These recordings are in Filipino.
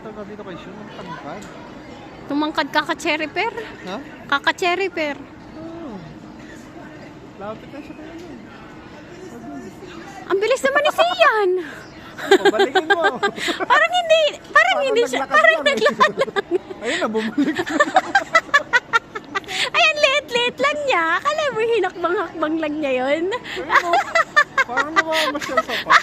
talaga dito kay Sean, ang tangkad. Tumangkad kaka-cherry pear. Ha? Kaka-cherry pear. Oo. Lapit na siya kaya nun. Ang bilis naman ni Sian. Pabalikin mo. Parang hindi siya, parang naglakad lang. Ayun na, bumalik. Ayan, liit lang niya. Akala mo hinakbang-hakbang lang niya yun. Ayun o. Parang namamasyal sa pa.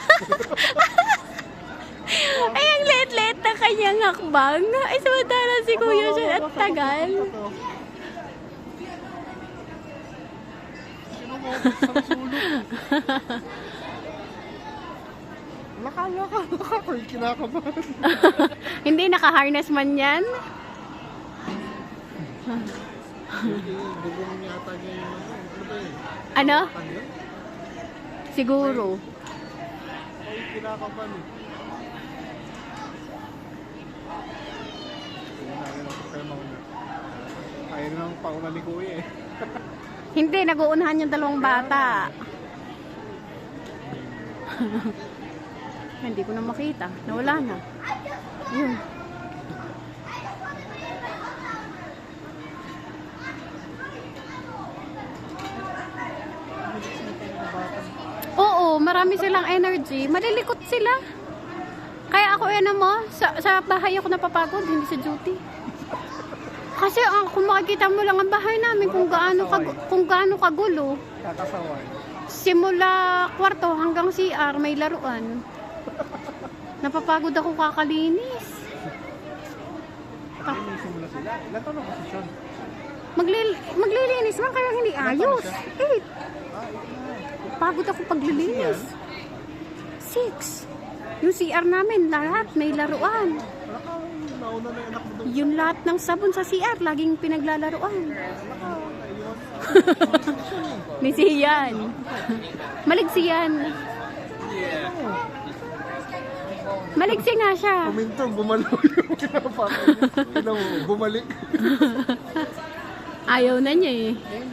Ay, ang liit na kanyang hakbang. Ay, samantala si Kuya siya at tagal. Sino mo? Sa sulok. Laka. Ako'y kinakabahan. Hindi naka-harness man yan. Gugong yata niya yung ano ba eh? Ano? Ano yun? Siguro. Ako'y kinakabahan eh. Ayaw na ang pauna ni Kuya eh. Hindi, nag-uunahan yung dalawang bata. Hindi ko na makita. Nawala na. Yun. Oo, marami silang energy. Malilikot sila. Kaya ako mo, sa bahay ako napapagod, hindi sa duty. Kasi kung makikita mo lang ang bahay namin kung gaano kagulo. Kakasaway. Simula kwarto hanggang CR may laruan. Napapagod ako kakalinis. Linisin mo na sila. Ilan taon na posisyon? Maglilinis man kaya hindi ayos. 8. Pagod ako paglilinis. 6. Yung CR namin lahat may laruan. Nauna na yung anak mo doon. Yung lahat ng sabon sa CR laging pinaglalaruan. Ni Sian. Maligsi yan. Maligsi nga siya. Kuminto, gumalaw yung pinapakita. Bumalik. Ayaw na niya eh. Game